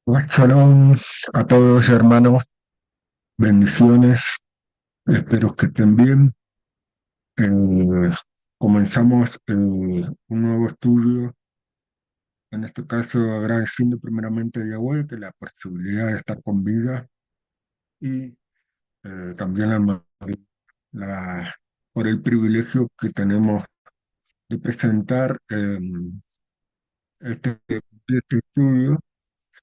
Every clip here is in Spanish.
Pues shalom a todos hermanos, bendiciones, espero que estén bien. Eh, Comenzamos un nuevo estudio, en este caso agradeciendo primeramente a Yahweh que la posibilidad de estar con vida y también la- por el privilegio que tenemos de presentar este, este estudio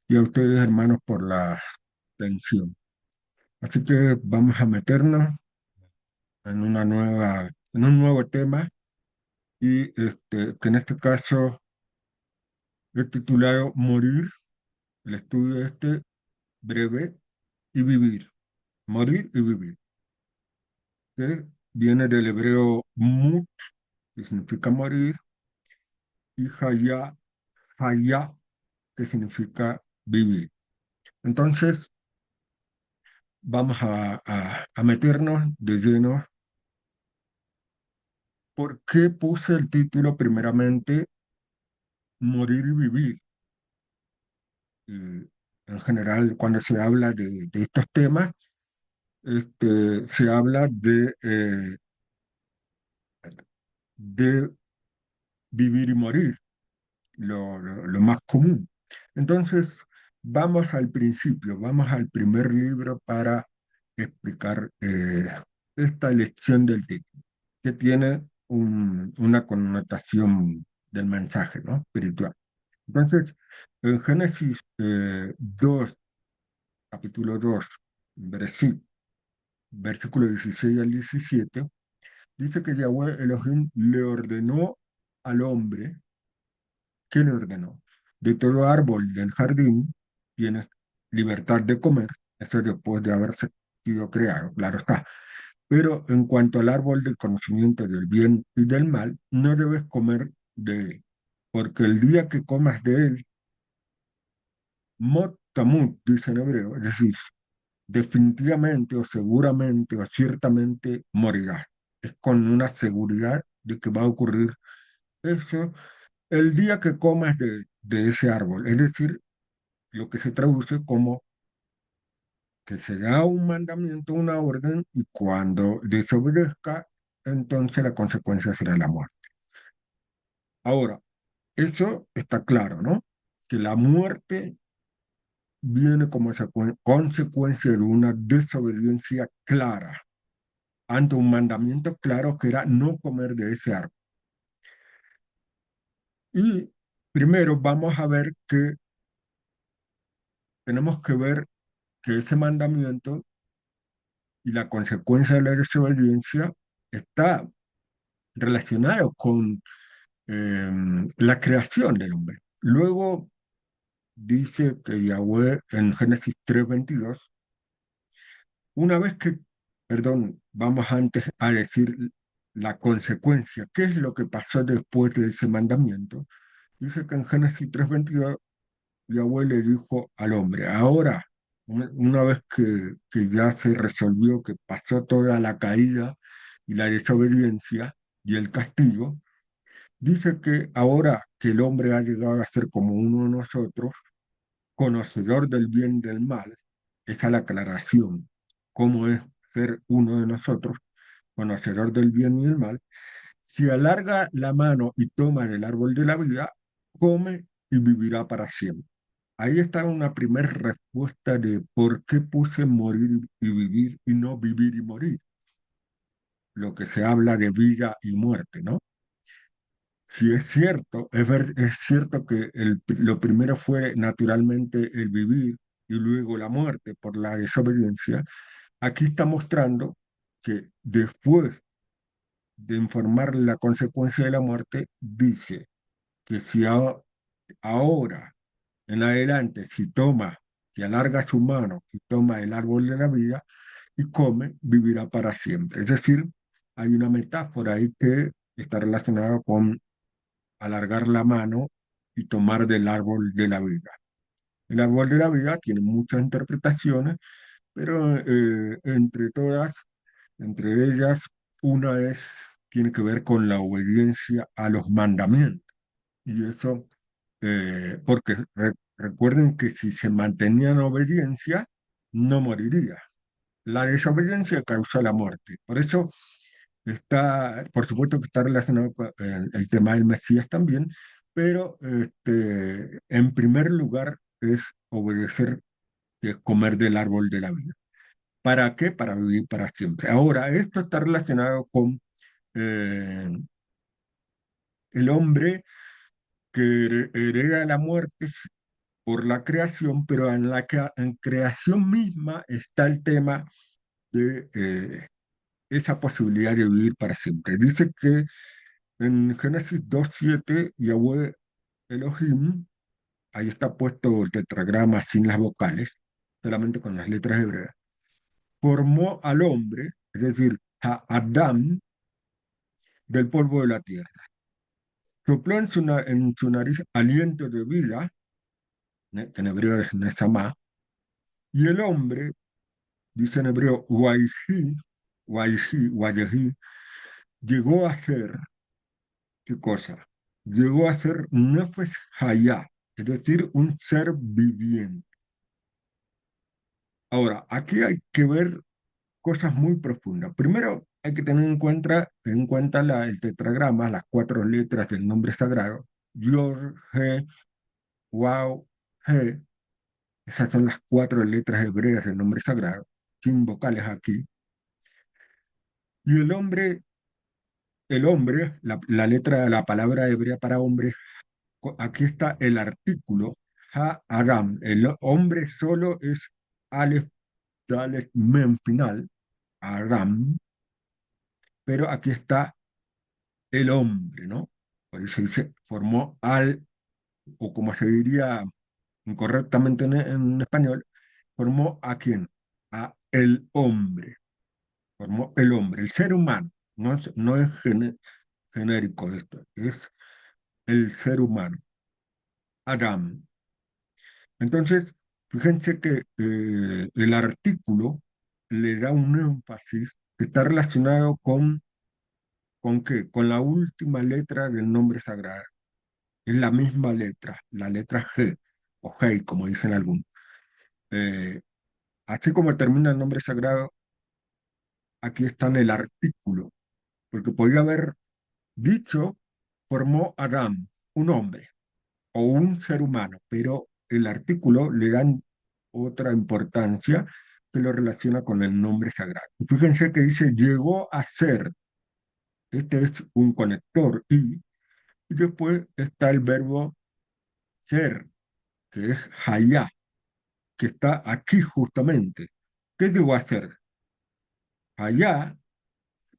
y a ustedes hermanos por la atención. Así que vamos a meternos en un nuevo tema y que en este caso he titulado Morir, el estudio breve y vivir, morir y vivir, que viene del hebreo mut, que significa morir, y hayá, que significa vivir. Entonces, vamos a meternos de lleno. ¿Por qué puse el título primeramente Morir y vivir? Eh, en general, cuando se habla de estos temas, se habla de vivir y morir, lo más común. Entonces, vamos al principio, vamos al primer libro para explicar esta elección del título, que tiene una connotación del mensaje, ¿no? Espiritual. Entonces, en Génesis 2, capítulo 2, versículo 16 al 17, dice que Yahweh Elohim le ordenó al hombre. ¿Qué le ordenó? De todo árbol del jardín tienes libertad de comer, eso después de haber sido creado, claro está. Pero en cuanto al árbol del conocimiento del bien y del mal, no debes comer de él, porque el día que comas de él, mot tamut, dice en hebreo, es decir, definitivamente o seguramente o ciertamente morirás. Es con una seguridad de que va a ocurrir eso el día que comas de ese árbol. Es decir, lo que se traduce como que será un mandamiento, una orden, y cuando desobedezca, entonces la consecuencia será la muerte. Ahora, eso está claro, ¿no? Que la muerte viene como consecuencia de una desobediencia clara ante un mandamiento claro que era no comer de ese árbol. Y primero vamos a ver que tenemos que ver que ese mandamiento y la consecuencia de la desobediencia está relacionado con la creación del hombre. Luego dice que Yahweh en Génesis 3:22, una vez que, perdón, vamos antes a decir la consecuencia, ¿qué es lo que pasó después de ese mandamiento? Dice que en Génesis 3:22 Yahweh le dijo al hombre, ahora, una vez que ya se resolvió, que pasó toda la caída y la desobediencia y el castigo, dice que ahora que el hombre ha llegado a ser como uno de nosotros, conocedor del bien y del mal, esa es la aclaración, cómo es ser uno de nosotros, conocedor del bien y del mal, si alarga la mano y toma del árbol de la vida, come y vivirá para siempre. Ahí está una primera respuesta de por qué puse morir y vivir y no vivir y morir, lo que se habla de vida y muerte, ¿no? Si es cierto, es cierto que lo primero fue naturalmente el vivir y luego la muerte por la desobediencia, aquí está mostrando que después de informar la consecuencia de la muerte, dice que si ahora en adelante, si toma, si alarga su mano y toma el árbol de la vida y come, vivirá para siempre. Es decir, hay una metáfora ahí que está relacionada con alargar la mano y tomar del árbol de la vida. El árbol de la vida tiene muchas interpretaciones, pero entre ellas, tiene que ver con la obediencia a los mandamientos. Y eso porque recuerden que si se mantenía en obediencia, no moriría. La desobediencia causa la muerte. Por eso está, por supuesto que está relacionado con el tema del Mesías también, pero en primer lugar es obedecer, que es comer del árbol de la vida. ¿Para qué? Para vivir para siempre. Ahora, esto está relacionado con eh, el hombre que hereda la muerte por la creación, pero en la en creación misma está el tema de esa posibilidad de vivir para siempre. Dice que en Génesis 2:7, Yahweh Elohim, ahí está puesto el tetragrama sin las vocales, solamente con las letras hebreas, formó al hombre, es decir, a Adán, del polvo de la tierra. Sopló en su nariz aliento de vida, que en hebreo es Nesamá, y el hombre, dice en hebreo, Waishi, llegó a ser, ¿qué cosa? Llegó a ser Nefesh Hayá, es decir, un ser viviente. Ahora, aquí hay que ver cosas muy profundas. Primero, hay que tener en cuenta el tetragrama, las cuatro letras del nombre sagrado, Yor, He, Wow, He. Esas son las cuatro letras hebreas del nombre sagrado, sin vocales aquí. Y la letra, la palabra hebrea para hombre, aquí está el artículo, Ha-Aram. El hombre solo es Aleph, Dalet, Mem final, Aram, pero aquí está el hombre, ¿no? Por eso dice, formó o como se diría incorrectamente en español, formó a quién, a el hombre, formó el hombre, el ser humano, no es genérico esto, es el ser humano, Adam. Entonces, fíjense que el artículo le da un énfasis que está relacionado ¿con qué? Con la última letra del nombre sagrado. Es la misma letra, la letra G, o Hei, como dicen algunos. Eh, Así como termina el nombre sagrado, aquí está en el artículo, porque podría haber dicho, formó Adam, un hombre o un ser humano, pero el artículo le dan otra importancia que lo relaciona con el nombre sagrado. Fíjense que dice, llegó a ser, este es un conector y después está el verbo ser, que es hayá, que está aquí justamente. ¿Qué llegó a ser? Hayá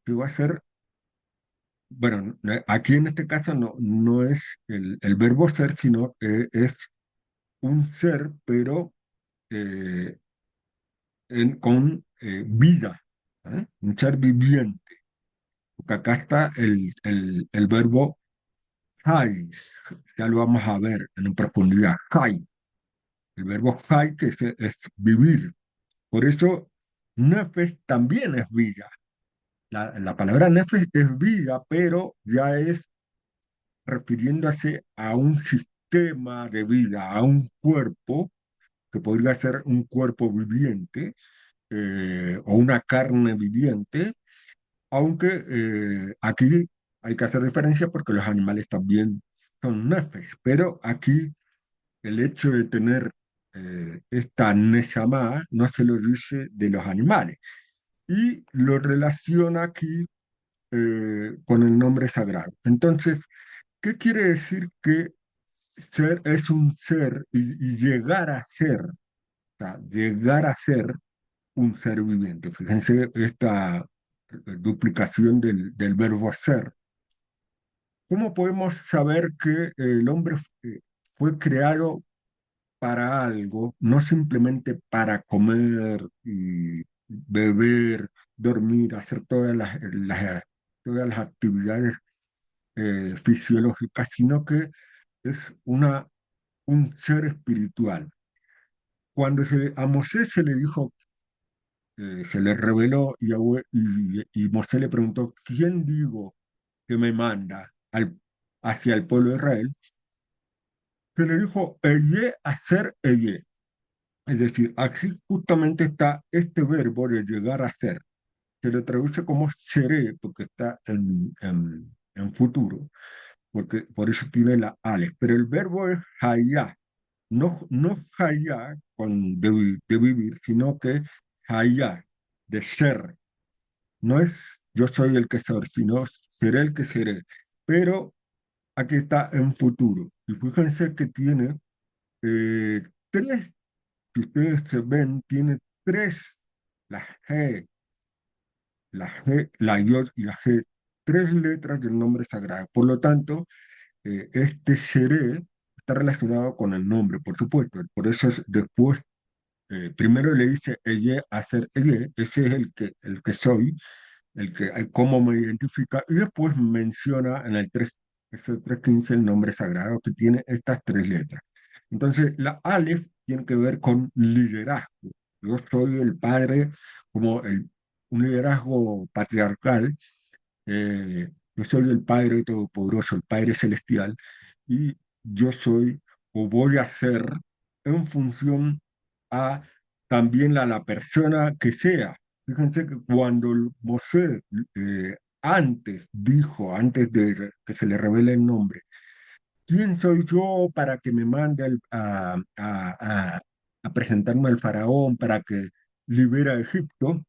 llegó a ser, bueno, aquí en este caso no es el verbo ser, sino que es un ser, pero eh, con vida, ¿eh? Un ser viviente. Porque acá está el verbo hay, ya lo vamos a ver en profundidad, hay. El verbo hay que es vivir. Por eso, nefes también es vida. La palabra nefes es vida, pero ya es refiriéndose a un sistema de vida, a un cuerpo, que podría ser un cuerpo viviente o una carne viviente, aunque aquí hay que hacer diferencia porque los animales también son nefes, pero aquí el hecho de tener esta neshamá no se lo dice de los animales y lo relaciona aquí con el nombre sagrado. Entonces, ¿qué quiere decir que ser es un ser y llegar a ser, o sea, llegar a ser un ser viviente? Fíjense esta duplicación del verbo ser. ¿Cómo podemos saber que el hombre fue creado para algo, no simplemente para comer y beber, dormir, hacer todas las actividades fisiológicas, sino que es un ser espiritual? Cuando a Mosé se le dijo, se le reveló y Mosé le preguntó, ¿quién digo que me manda hacia el pueblo de Israel? se le dijo eye, hacer eye. Es decir, aquí justamente está este verbo de llegar a ser. Se le traduce como seré, porque está en futuro, porque por eso tiene la ale. Pero el verbo es hayá, no hayá de vivir, sino que hayá, de ser. No es yo soy el que soy, sino seré el que seré. Pero aquí está en futuro. Y fíjense que tiene eh, tres, si ustedes se ven, tiene tres, la G, la Yod y la G, tres letras del nombre sagrado. Por lo tanto, este seré está relacionado con el nombre, por supuesto. Por eso es después, primero le dice ella, hacer ella, ese es el que soy, cómo me identifica, y después menciona en el 3, ese 3.15 el nombre sagrado que tiene estas tres letras. Entonces, la Aleph tiene que ver con liderazgo. Yo soy el padre, como un liderazgo patriarcal. Yo soy el Padre Todopoderoso, el Padre Celestial, y yo soy o voy a ser en función a también a la persona que sea. Fíjense que cuando Mosé antes dijo, antes de que se le revele el nombre, ¿quién soy yo para que me mande a presentarme al faraón para que libere a Egipto?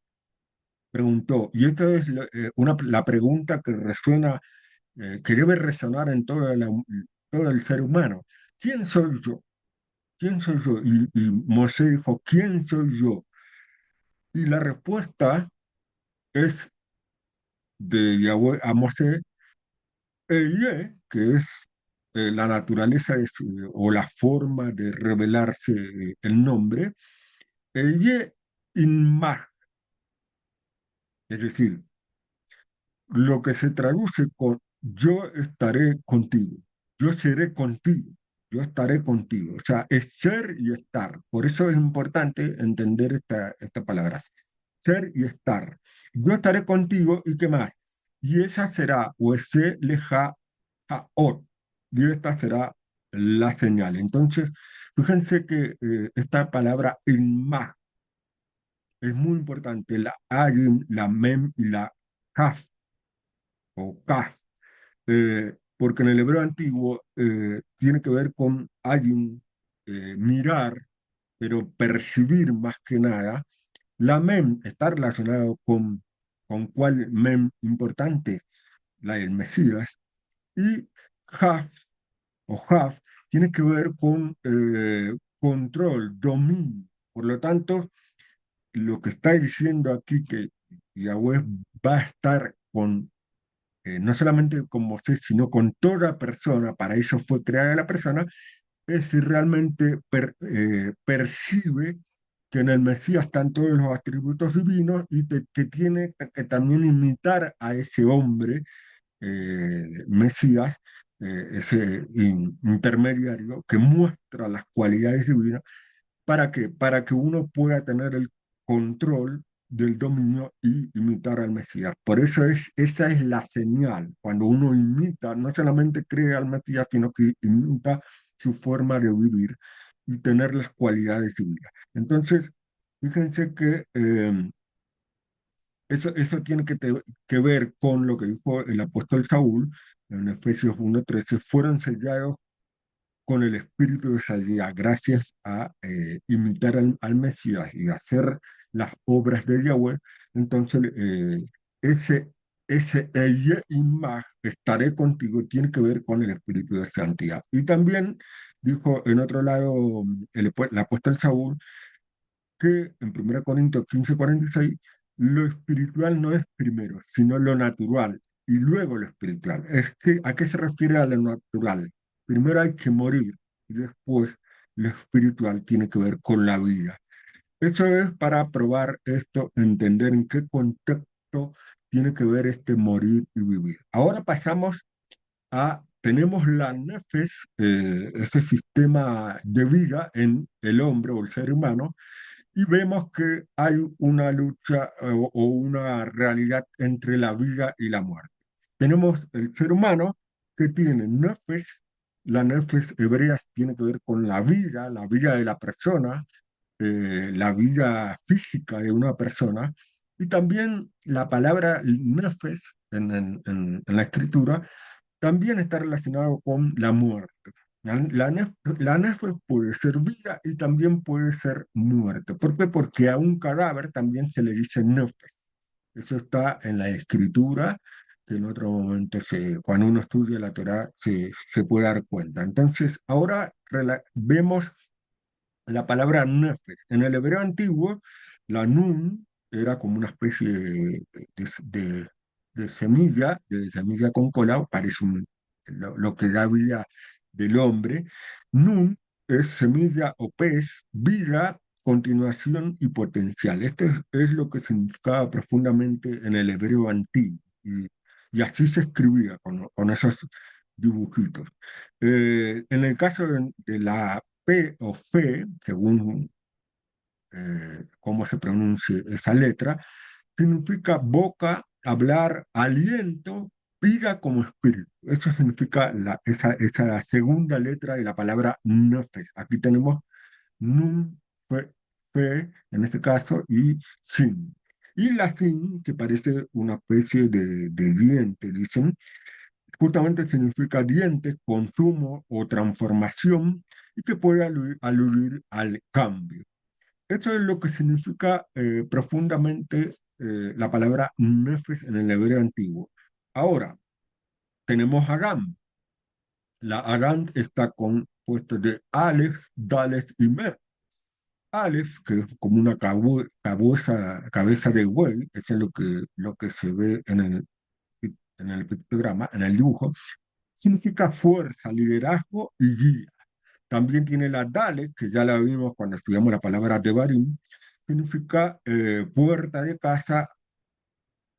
Preguntó, y esta es la pregunta que resuena, que debe resonar en todo el ser humano. ¿Quién soy yo? ¿Quién soy yo? Y Mosé dijo, ¿quién soy yo? Y la respuesta es de Yahweh a Mosé, Eye, que es la naturaleza o la forma de revelarse el nombre, Eye Inmah, es decir, lo que se traduce con yo estaré contigo, yo seré contigo, yo estaré contigo. O sea, es ser y estar. Por eso es importante entender esta palabra, ser y estar. Yo estaré contigo y qué más. Y esa será, o ese leja ot, y esta será la señal. Entonces, fíjense que esta palabra más es muy importante, la ayim, la mem y la kaf o kaf, porque en el hebreo antiguo tiene que ver con ayun, mirar, pero percibir más que nada. La mem está relacionado con cuál mem importante, la del Mesías, y haf o haf tiene que ver con control, dominio. Por lo tanto, lo que está diciendo aquí que Yahweh va a estar con no solamente con Moisés, sino con toda persona, para eso fue creada la persona, es si realmente percibe que en el Mesías están todos los atributos divinos y que tiene que también imitar a ese hombre, Mesías, ese intermediario que muestra las cualidades divinas. ¿Para qué? Para que uno pueda tener el control del dominio y imitar al Mesías. Por eso esa es la señal. Cuando uno imita, no solamente cree al Mesías, sino que imita su forma de vivir y tener las cualidades divinas. Entonces, fíjense que eso tiene que ver con lo que dijo el apóstol Saúl en Efesios 1:13, fueron sellados con el espíritu de santidad, gracias a imitar al Mesías y hacer las obras de Yahweh. Entonces, ese, ese Eye Imag, estaré contigo, tiene que ver con el espíritu de santidad. Y también dijo en otro lado el apóstol Saúl que en 1 Corintios 15:46 lo espiritual no es primero, sino lo natural y luego lo espiritual. ¿A qué se refiere a lo natural? Primero hay que morir y después lo espiritual tiene que ver con la vida. Eso es para probar esto, entender en qué contexto tiene que ver este morir y vivir. Ahora pasamos tenemos la nefes, ese sistema de vida en el hombre o el ser humano, y vemos que hay una lucha o una realidad entre la vida y la muerte. Tenemos el ser humano que tiene nefes, la nefes hebrea tiene que ver con la vida de la persona, la vida física de una persona, y también la palabra nefes en la escritura también está relacionado con la muerte. La nefes puede ser vida y también puede ser muerte. ¿Por qué? Porque a un cadáver también se le dice nefes. Eso está en la escritura, que en otro momento, cuando uno estudia la Torá, se puede dar cuenta. Entonces, ahora vemos la palabra nefes. En el hebreo antiguo, la nun era como una especie de semilla con cola, parece lo que da vida del hombre. Nun es semilla o pez, vida, continuación y potencial. Esto es lo que significaba profundamente en el hebreo antiguo. Y así se escribía con esos dibujitos. En el caso de la P o fe, según cómo se pronuncia esa letra, significa boca, hablar, aliento, vida como espíritu. Eso significa esa segunda letra de la palabra nefes. Aquí tenemos nun, fe, fe, en este caso, y sin. Y la sin, que parece una especie de diente, dicen, justamente significa dientes, consumo o transformación y que puede aludir al cambio. Eso es lo que significa profundamente la palabra nefes en el hebreo antiguo. Ahora, tenemos Agam. La Agam está compuesta de Aleph, Dalet y Mem. Aleph, que es como una cabeza de buey, eso es lo que se ve en el pictograma, en el dibujo, significa fuerza, liderazgo y guía. También tiene la Dalet, que ya la vimos cuando estudiamos la palabra Devarim, significa puerta de casa,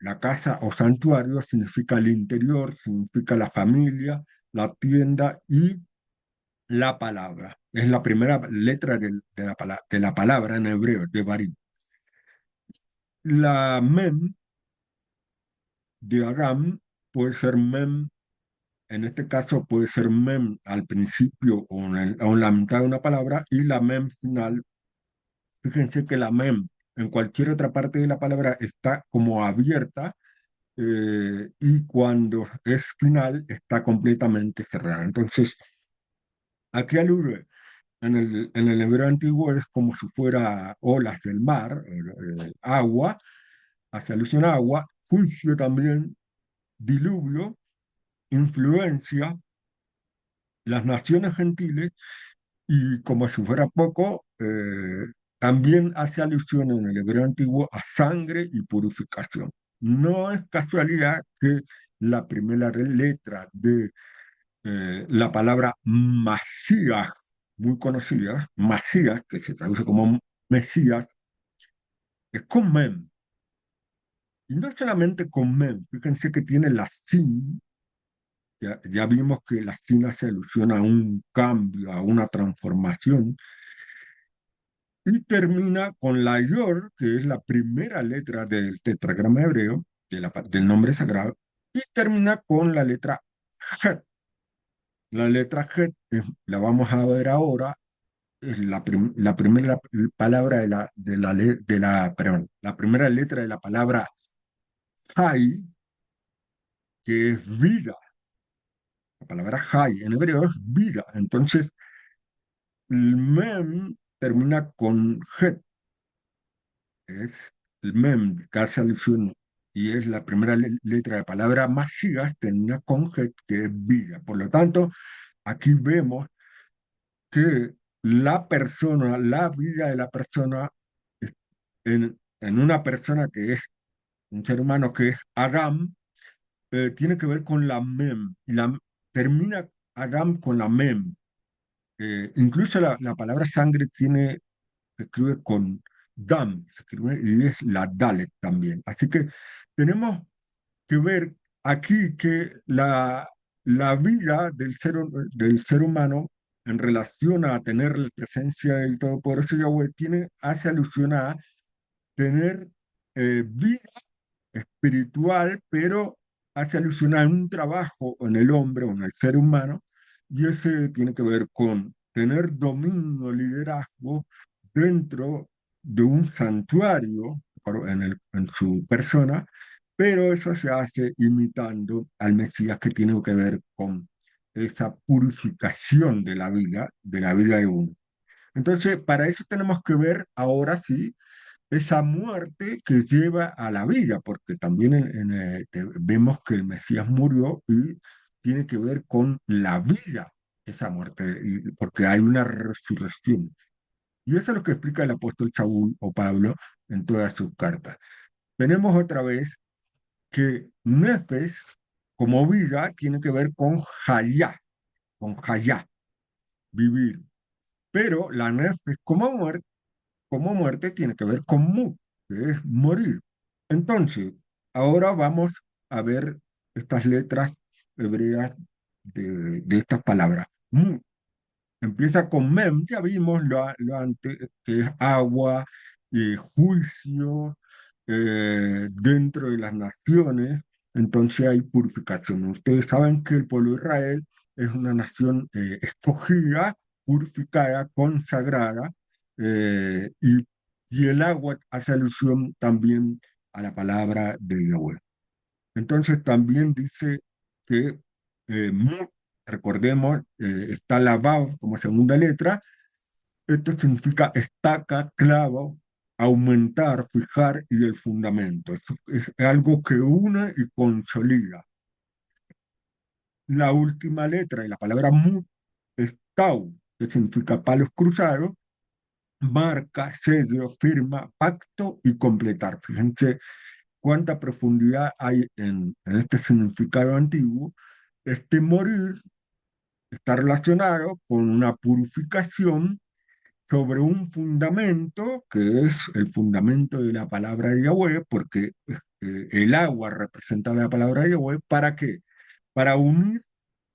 la casa o santuario significa el interior, significa la familia, la tienda y la palabra. Es la primera letra de la palabra en hebreo, Devarim. La Mem de Aram puede ser Mem, en este caso puede ser Mem al principio o en la mitad de una palabra y la Mem final. Fíjense que la mem en cualquier otra parte de la palabra está como abierta y cuando es final está completamente cerrada. Entonces, aquí alude en el hebreo antiguo es como si fuera olas del mar, agua, hace alusión a agua, juicio también, diluvio, influencia, las naciones gentiles. Y como si fuera poco, también hace alusión en el hebreo antiguo a sangre y purificación. No es casualidad que la primera letra de la palabra Masías, muy conocida, Masías, que se traduce como Mesías, es con Mem. Y no solamente con Mem, fíjense que tiene la Sin, ya vimos que la Sin hace alusión a un cambio, a una transformación. Y termina con la Yor, que es la primera letra del tetragrama hebreo, del nombre sagrado, y termina con la letra Het. La letra Het, la vamos a ver ahora, es la primera palabra perdón, la primera letra de la palabra Hay, que es vida. La palabra Hay en hebreo es vida. Entonces, el Mem termina con Het, es el mem, que hace alusión, y es la primera letra de la palabra Mashiach, termina con Het, que es vida. Por lo tanto, aquí vemos que la persona, la vida de la persona, es- en una persona que es un ser humano que es Adam, tiene que ver con la mem, y termina Adam con la mem. Incluso la palabra sangre se escribe con Dam, se escribe, y es la Dalet también. Así que tenemos que ver aquí que la vida del ser humano en relación a tener la presencia del Todopoderoso Yahweh hace alusión a tener vida espiritual, pero hace alusión a un trabajo en el hombre o en el ser humano y ese tiene que ver con tener dominio, liderazgo dentro de un santuario en su persona, pero eso se hace imitando al Mesías que tiene que ver con esa purificación de la vida de uno. Entonces, para eso tenemos que ver ahora sí esa muerte que lleva a la vida, porque también vemos que el Mesías murió y tiene que ver con la vida, esa muerte, porque hay una resurrección. Y eso es lo que explica el apóstol Saúl o Pablo en todas sus cartas. Tenemos otra vez que Nefes, como vida, tiene que ver con Hayá, vivir. Pero la Nefes como muerte tiene que ver con mu, que es morir. Entonces, ahora vamos a ver estas letras hebreas de estas palabras. Mu empieza con mem, ya vimos lo antes, que es agua, juicio, dentro de las naciones, entonces hay purificación. Ustedes saben que el pueblo de Israel es una nación escogida, purificada, consagrada, y el agua hace alusión también a la palabra de Yahweh. Entonces también dice que mu, recordemos, está la vav como segunda letra. Esto significa estaca, clavo, aumentar, fijar y el fundamento. Es algo que une y consolida. La última letra de la palabra mu es tau, que significa palos cruzados, marca, sello, firma, pacto y completar. Fíjense cuánta profundidad hay en este significado antiguo. Este morir está relacionado con una purificación sobre un fundamento que es el fundamento de la palabra de Yahweh, porque el agua representa la palabra de Yahweh. ¿Para qué? Para unir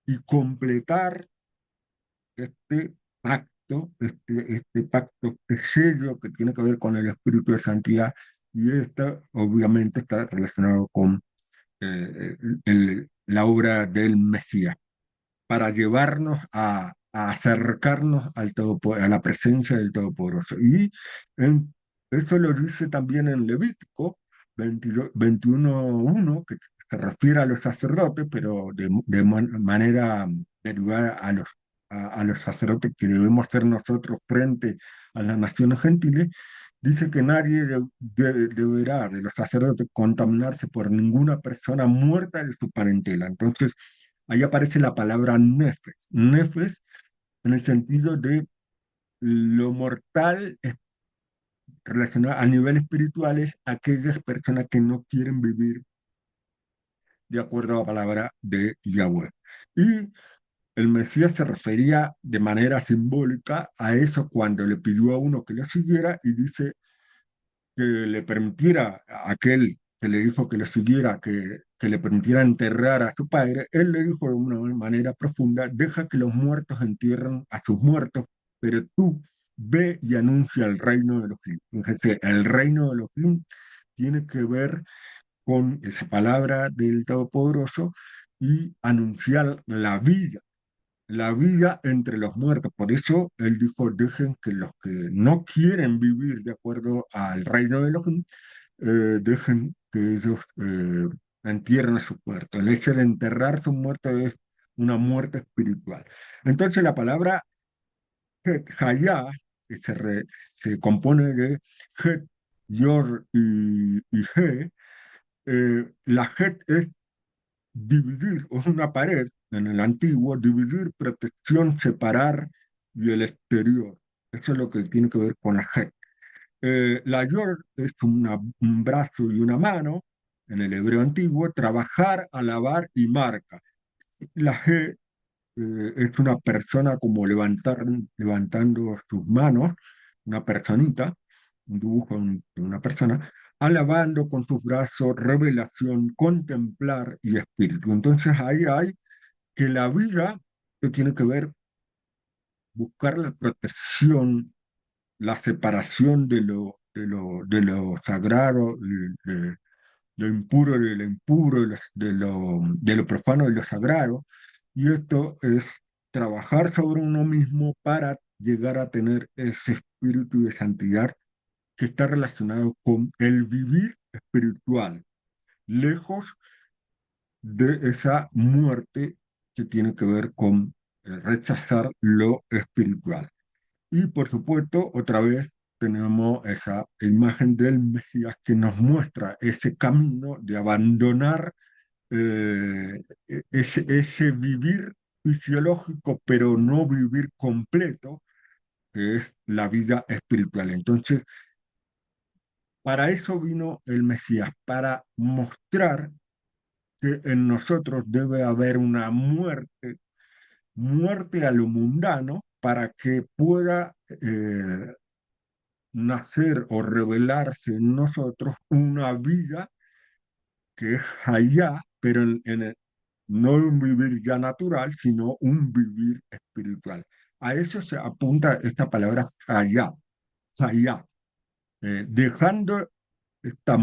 y completar este pacto, este pacto, este sello que tiene que ver con el Espíritu de Santidad, y esto obviamente está relacionado con la obra del Mesías, para llevarnos a acercarnos a la presencia del Todopoderoso. Y eso lo dice también en Levítico 21:1, que se refiere a los sacerdotes, pero manera derivada a los sacerdotes que debemos ser nosotros frente a las naciones gentiles. Dice que nadie deberá de los sacerdotes contaminarse por ninguna persona muerta de su parentela. Entonces, ahí aparece la palabra nefes. Nefes en el sentido de lo mortal relacionado a nivel espiritual es aquellas personas que no quieren vivir de acuerdo a la palabra de Yahweh. Y el Mesías se refería de manera simbólica a eso cuando le pidió a uno que lo siguiera y dice que le permitiera a aquel que le dijo que lo siguiera, que le permitiera enterrar a su padre. Él le dijo de una manera profunda: deja que los muertos entierren a sus muertos, pero tú ve y anuncia el reino de Elohim. Fíjense, el reino de Elohim tiene que ver con esa palabra del Todopoderoso y anunciar la vida entre los muertos. Por eso él dijo: dejen que los que no quieren vivir de acuerdo al reino de Elohim, dejen que ellos entierren a sus muertos. El hecho de enterrar sus muertos es una muerte espiritual. Entonces la palabra Het, Hayá, que se compone de Het, Yor y He. La Het es dividir, o una pared en el antiguo, dividir, protección, separar y el exterior. Eso es lo que tiene que ver con la Het. La Yor es un brazo y una mano en el hebreo antiguo, trabajar, alabar y marca. La G es una persona como levantando sus manos, una personita, un dibujo de una persona, alabando con sus brazos, revelación, contemplar y espíritu. Entonces ahí hay que la vida que tiene que ver buscar la protección, la separación de lo sagrado, de lo impuro de lo impuro, de lo profano de lo sagrado. Y esto es trabajar sobre uno mismo para llegar a tener ese espíritu de santidad que está relacionado con el vivir espiritual, lejos de esa muerte que tiene que ver con rechazar lo espiritual. Y por supuesto, otra vez tenemos esa imagen del Mesías que nos muestra ese camino de abandonar ese vivir fisiológico, pero no vivir completo, que es la vida espiritual. Entonces, para eso vino el Mesías, para mostrar que en nosotros debe haber una muerte, muerte a lo mundano, para que pueda nacer o revelarse en nosotros una vida que es allá, pero no un vivir ya natural, sino un vivir espiritual. A eso se apunta esta palabra allá, allá, dejando, esta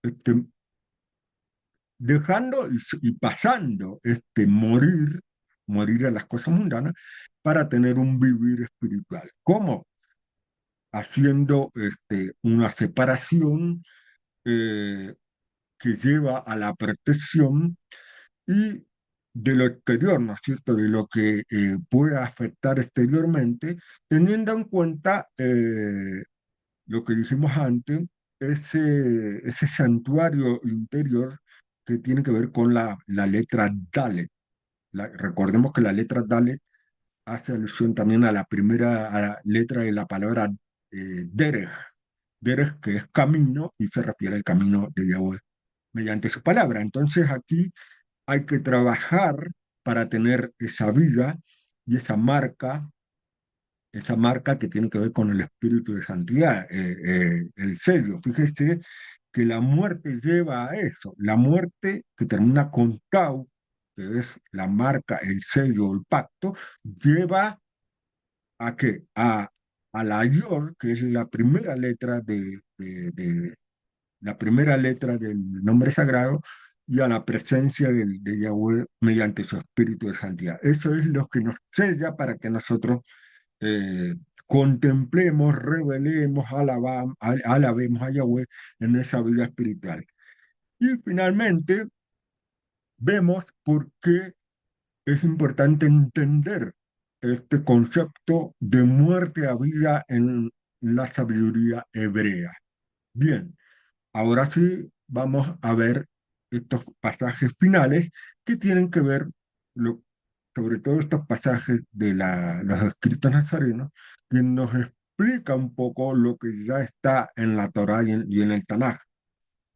este, dejando y pasando este morir, morir a las cosas mundanas, para tener un vivir espiritual. ¿Cómo? Haciendo una separación eh, que lleva a la protección y de lo exterior, ¿no es cierto?, de lo que pueda afectar exteriormente, teniendo en cuenta lo que dijimos antes, ese santuario interior que tiene que ver con la letra Dalet. Recordemos que la letra Dalet hace alusión también a la primera a la letra de la palabra Derech, Derech que es camino y se refiere al camino de Yahweh mediante su palabra. Entonces aquí hay que trabajar para tener esa vida y esa marca que tiene que ver con el espíritu de santidad, el sello. Fíjese que la muerte lleva a eso, la muerte que termina con Tau, que es la marca, el sello, el pacto, lleva a qué? A la Yor, que es la primera letra la primera letra del nombre sagrado y a la presencia de Yahweh mediante su espíritu de santidad. Eso es lo que nos sella para que nosotros eh, contemplemos, revelemos, alabemos a Yahweh en esa vida espiritual. Y finalmente vemos por qué es importante entender este concepto de muerte a vida en la sabiduría hebrea. Bien, ahora sí, vamos a ver estos pasajes finales que tienen que ver, sobre todo estos pasajes de los escritos nazarenos, que nos explica un poco lo que ya está en la Torá y en el Tanaj.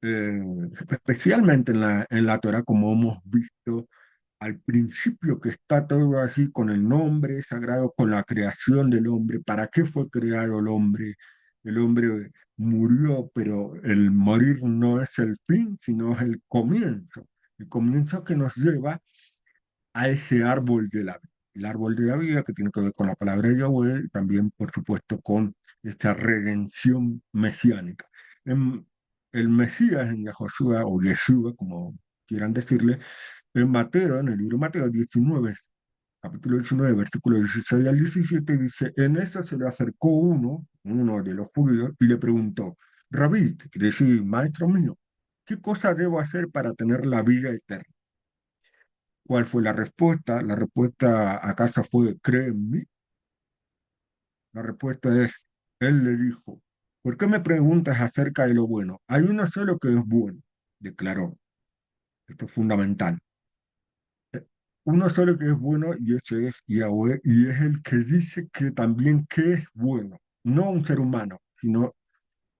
Eh, Especialmente en la Torá, como hemos visto al principio, que está todo así con el nombre sagrado, con la creación del hombre, para qué fue creado el hombre. El hombre murió, pero el morir no es el fin, sino es el comienzo que nos lleva a ese árbol de la vida. El árbol de la vida que tiene que ver con la palabra de Yahweh y también, por supuesto, con esta redención mesiánica. En, el Mesías en Yahoshua o Yeshua, como quieran decirle, en Mateo, en el libro de Mateo 19, capítulo 19, versículo 16 al 17, dice, en eso se le acercó uno de los judíos, y le preguntó, Rabí, que quiere decir, maestro mío, ¿qué cosa debo hacer para tener la vida eterna? ¿Cuál fue la respuesta? La respuesta acaso fue, cree en mí. La respuesta es, él le dijo, ¿por qué me preguntas acerca de lo bueno? Hay uno solo que es bueno, declaró. Esto es fundamental. Uno solo que es bueno y ese es Yahweh y es el que dice que también que es bueno, no un ser humano, sino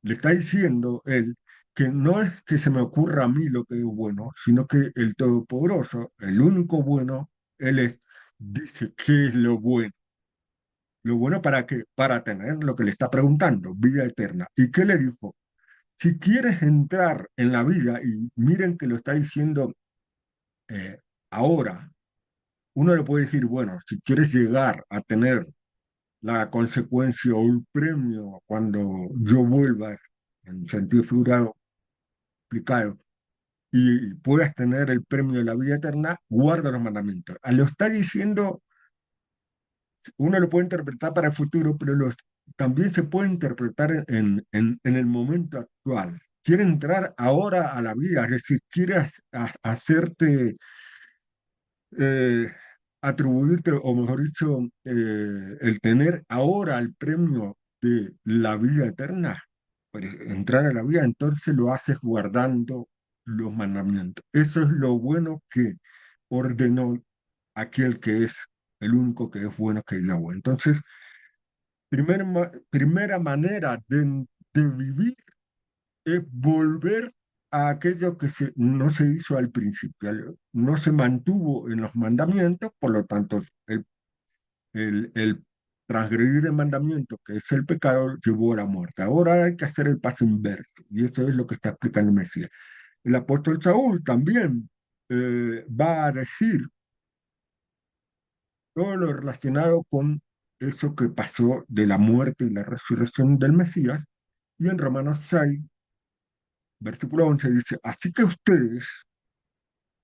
le está diciendo él que no es que se me ocurra a mí lo que es bueno, sino que el Todopoderoso, el único bueno, él es, dice qué es lo bueno. Lo bueno para qué, para tener lo que le está preguntando, vida eterna. ¿Y qué le dijo? Si quieres entrar en la vida, y miren que lo está diciendo eh, ahora, uno le puede decir, bueno, si quieres llegar a tener la consecuencia o el premio cuando yo vuelva, en sentido figurado, explicado, y puedas tener el premio de la vida eterna, guarda los mandamientos. Lo está diciendo uno lo puede interpretar para el futuro, pero también se puede interpretar en el momento actual. Quiere entrar ahora a la vida, es decir, quiere hacerte, eh, atribuirte, o mejor dicho, el tener ahora el premio de la vida eterna, para entrar a la vida, entonces lo haces guardando los mandamientos. Eso es lo bueno que ordenó aquel que es el único que es bueno, que es Yahweh. Entonces, primera manera de vivir es volver a aquello que no se hizo al principio, no se mantuvo en los mandamientos, por lo tanto, el transgredir el mandamiento, que es el pecado, llevó a la muerte. Ahora hay que hacer el paso inverso, y eso es lo que está explicando el Mesías. El apóstol Saúl también va a decir todo lo relacionado con eso que pasó de la muerte y la resurrección del Mesías. Y en Romanos 6, versículo 11 dice, así que ustedes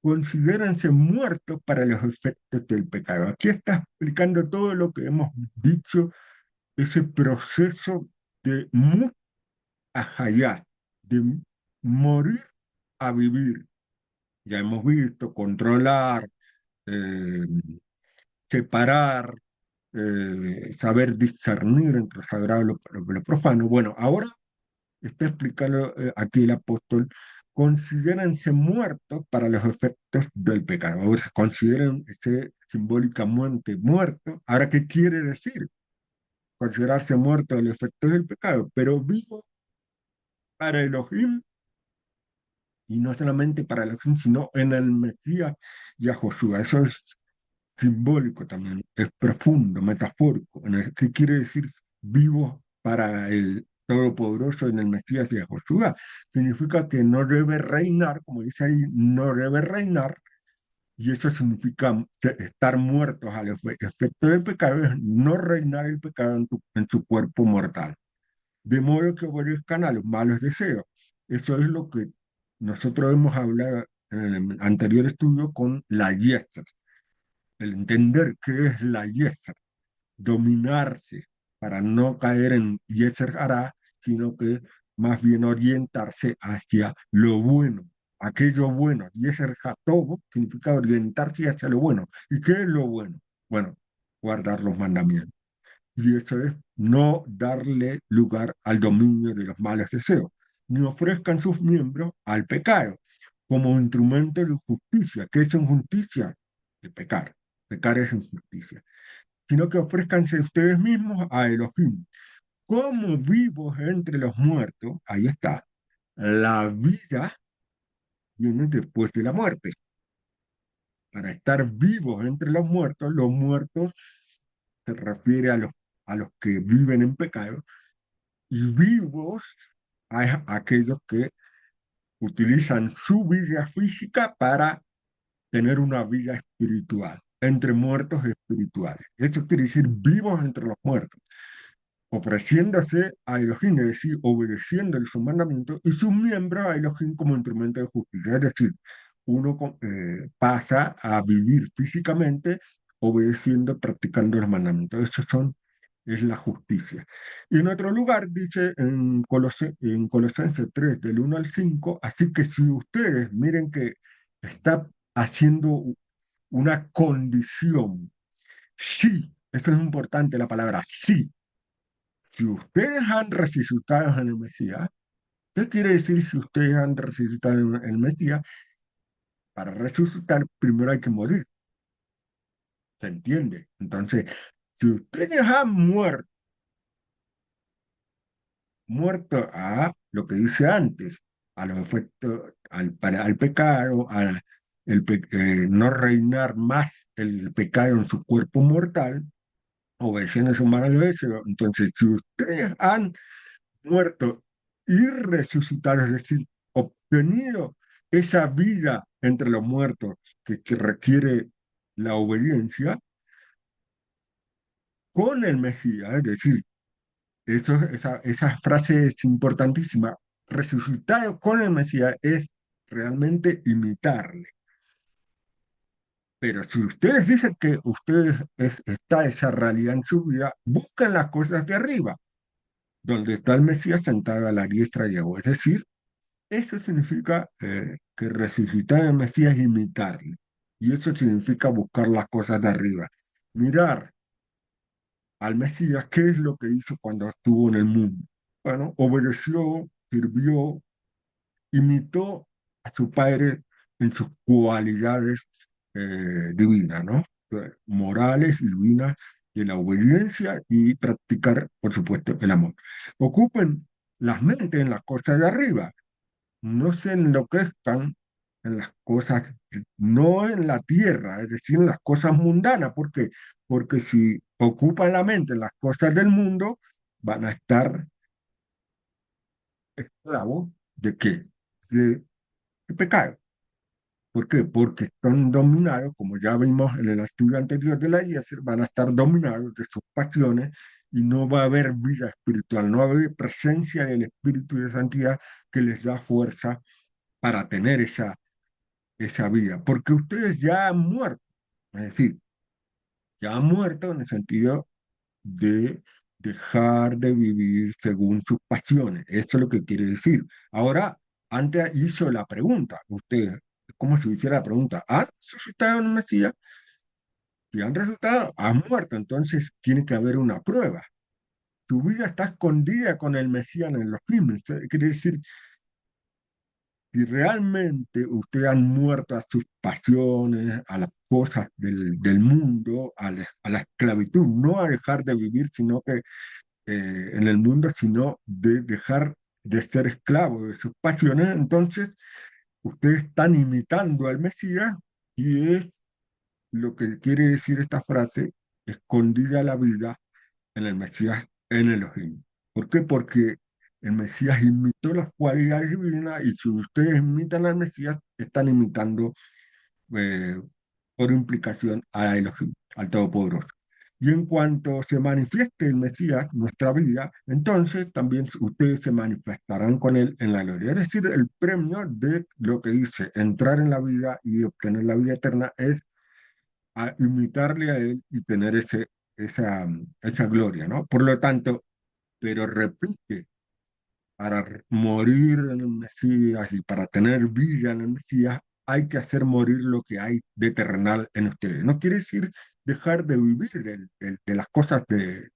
considérense muertos para los efectos del pecado. Aquí está explicando todo lo que hemos dicho, ese proceso de hayá, de morir a vivir. Ya hemos visto controlar, eh, separar, saber discernir entre lo sagrado y lo profano. Bueno, ahora está explicando aquí el apóstol, considérense muertos para los efectos del pecado. Ahora, consideren ese simbólicamente muerto. Ahora, ¿qué quiere decir? Considerarse muerto de los efectos del pecado, pero vivo para Elohim, y no solamente para Elohim, sino en el Mesías y a Josué. Eso es simbólico también, es profundo, metafórico. ¿Qué quiere decir vivo para el Todopoderoso en el Mesías y a Josué? Significa que no debe reinar, como dice ahí, no debe reinar, y eso significa estar muertos al efecto del pecado, es no reinar el pecado en su cuerpo mortal, de modo que obedezcan a los malos deseos. Eso es lo que nosotros hemos hablado en el anterior estudio con la Yetzer, el entender qué es la Yetzer, dominarse para no caer en Yetzer Hará, sino que más bien orientarse hacia lo bueno, aquello bueno. Yetzer Hatov significa orientarse hacia lo bueno. ¿Y qué es lo bueno? Bueno, guardar los mandamientos. Y eso es no darle lugar al dominio de los malos deseos, ni ofrezcan sus miembros al pecado como instrumento de justicia. ¿Qué es injusticia? El pecar. Pecar es injusticia. Sino que ofrezcanse ustedes mismos a Elohim como vivos entre los muertos. Ahí está. La vida viene después de la muerte. Para estar vivos entre los muertos se refiere a los que viven en pecado, y vivos a aquellos que utilizan su vida física para tener una vida espiritual, entre muertos espirituales. Eso quiere decir vivos entre los muertos, ofreciéndose a Elohim, es decir, obedeciendo sus mandamientos, y sus miembros a Elohim como instrumento de justicia. Es decir, uno pasa a vivir físicamente obedeciendo, practicando los mandamientos. Es la justicia. Y en otro lugar dice en Colosenses 3, del 1 al 5, así que si ustedes miren que está haciendo una condición, sí, esto es importante la palabra sí, si ustedes han resucitado en el Mesías, ¿qué quiere decir si ustedes han resucitado en el Mesías? Para resucitar primero hay que morir, ¿se entiende? Entonces, si ustedes han muerto a lo que dice antes, a los efectos, al pecado, no reinar más el pecado en su cuerpo mortal, obedeciendo a su mala deseo. Entonces, si ustedes han muerto y resucitado, es decir, obtenido esa vida entre los muertos que requiere la obediencia con el Mesías, es decir, esa frase es importantísima. Resucitado con el Mesías es realmente imitarle. Pero si ustedes dicen que está esa realidad en su vida, busquen las cosas de arriba, donde está el Mesías sentado a la diestra de Yahweh. Es decir, eso significa que resucitar al Mesías es imitarle. Y eso significa buscar las cosas de arriba. Mirar al Mesías, ¿qué es lo que hizo cuando estuvo en el mundo? Bueno, obedeció, sirvió, imitó a su padre en sus cualidades divinas, ¿no? Morales y divinas de la obediencia y practicar, por supuesto, el amor. Ocupen las mentes en las cosas de arriba, no se enloquezcan en las cosas, no en la tierra, es decir, en las cosas mundanas. ¿Por qué? Porque si ocupan la mente en las cosas del mundo, van a estar esclavos de qué? De pecado. ¿Por qué? Porque están dominados, como ya vimos en el estudio anterior de la IESER, van a estar dominados de sus pasiones y no va a haber vida espiritual, no va a haber presencia del Espíritu de Santidad que les da fuerza para tener esa vida, porque ustedes ya han muerto, es decir, ya han muerto en el sentido de dejar de vivir según sus pasiones. Esto es lo que quiere decir. Ahora, antes hizo la pregunta, usted, es como si hiciera la pregunta, ¿han resucitado en el Mesías? Si han resucitado, han muerto, entonces tiene que haber una prueba. Tu vida está escondida con el Mesías en los crímenes. Quiere decir, si realmente ustedes han muerto a sus pasiones, a las cosas del mundo, a la esclavitud, no a dejar de vivir, sino que en el mundo, sino de dejar de ser esclavos de sus pasiones, entonces ustedes están imitando al Mesías y es lo que quiere decir esta frase, escondida la vida en el Mesías, en Elohim. ¿Por qué? Porque el Mesías imitó las cualidades divinas y si ustedes imitan al Mesías, están imitando eh, por implicación a Elohim, al Todopoderoso. Y en cuanto se manifieste el Mesías, nuestra vida, entonces también ustedes se manifestarán con él en la gloria. Es decir, el premio de lo que dice entrar en la vida y obtener la vida eterna es a imitarle a él y tener esa gloria, ¿no? Por lo tanto, pero repite, para morir en el Mesías y para tener vida en el Mesías, hay que hacer morir lo que hay de terrenal en ustedes. No quiere decir dejar de vivir de las cosas que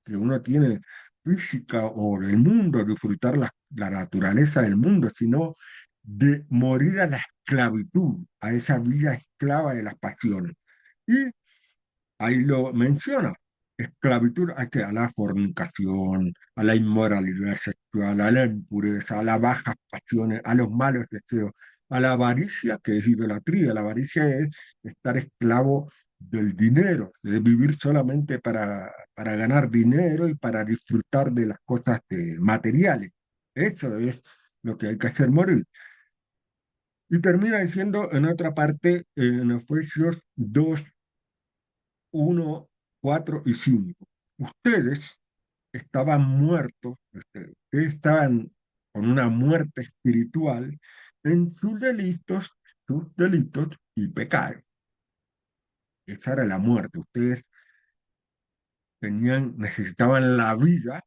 uno tiene física o del mundo, disfrutar la naturaleza del mundo, sino de morir a la esclavitud, a esa vida esclava de las pasiones. Y ahí lo menciona. Esclavitud a la fornicación, a la inmoralidad sexual, a la impureza, a las bajas pasiones, a los malos deseos, a la avaricia, que es idolatría. La avaricia es estar esclavo del dinero, de vivir solamente para ganar dinero y para disfrutar de las cosas materiales. Eso es lo que hay que hacer morir. Y termina diciendo en otra parte, en Efesios 2 1, 4 y 5. Ustedes estaban muertos, ustedes estaban con una muerte espiritual en sus delitos y pecados. Esa era la muerte. Ustedes necesitaban la vida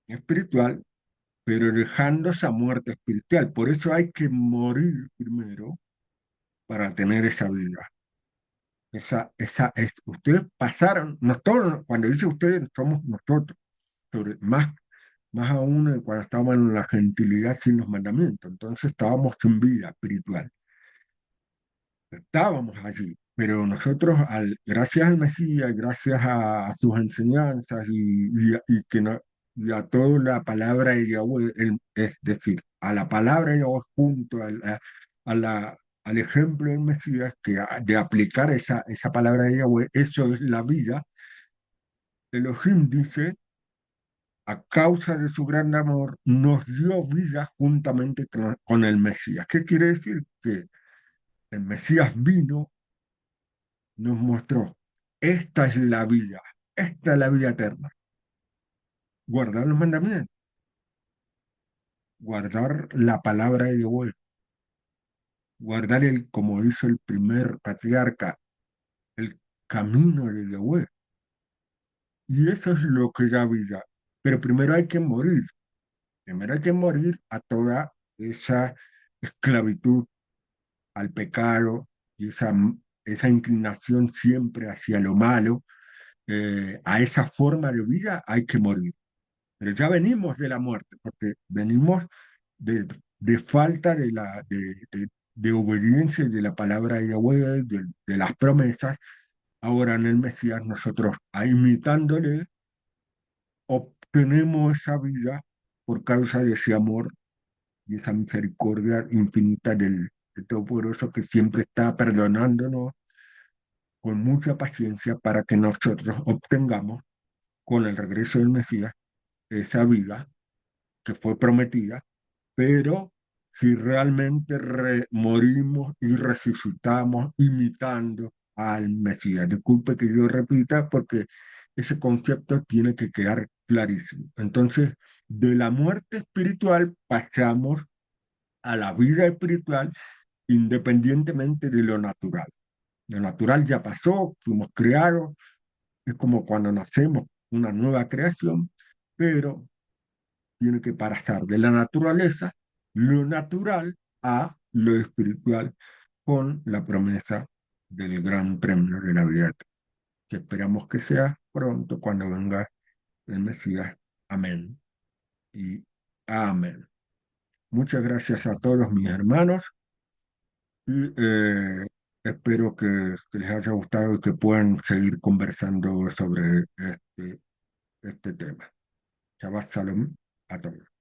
espiritual, pero dejando esa muerte espiritual. Por eso hay que morir primero para tener esa vida. Ustedes pasaron, nosotros, cuando dice ustedes, somos nosotros, más aún cuando estábamos en la gentilidad sin los mandamientos. Entonces estábamos sin vida espiritual. Estábamos allí, pero nosotros, gracias al Mesías, gracias a sus enseñanzas y que no, y a toda la palabra de Yahweh, es decir, a la palabra de Yahweh junto a la, al ejemplo del Mesías, de aplicar esa palabra de Yahweh, eso es la vida. Elohim dice a causa de su gran amor, nos dio vida juntamente con el Mesías. ¿Qué quiere decir? Que el Mesías vino, nos mostró, esta es la vida, esta es la vida eterna. Guardar los mandamientos, guardar la palabra de Dios, guardar como hizo el primer patriarca, el camino de Yahweh. Y eso es lo que da vida. Pero primero hay que morir. Primero hay que morir a toda esa esclavitud al pecado y esa inclinación siempre hacia lo malo. A esa forma de vida hay que morir. Pero ya venimos de la muerte, porque venimos de falta de obediencia de la palabra de Yahweh, de las promesas. Ahora en el Mesías nosotros, imitándole, obtenemos esa vida por causa de ese amor y esa misericordia infinita del Todopoderoso que siempre está perdonándonos con mucha paciencia para que nosotros obtengamos con el regreso del Mesías esa vida que fue prometida, pero si realmente morimos y resucitamos imitando al Mesías. Disculpe que yo repita porque ese concepto tiene que quedar clarísimo. Entonces, de la muerte espiritual pasamos a la vida espiritual independientemente de lo natural. Lo natural ya pasó, fuimos creados, es como cuando nacemos, una nueva creación, pero tiene que pasar de la naturaleza, lo natural, a lo espiritual, con la promesa del gran premio de la vida, que esperamos que sea pronto cuando venga el Mesías. Amén y amén. Muchas gracias a todos mis hermanos y espero que les haya gustado y que puedan seguir conversando sobre este tema. Shabbat Shalom a todos.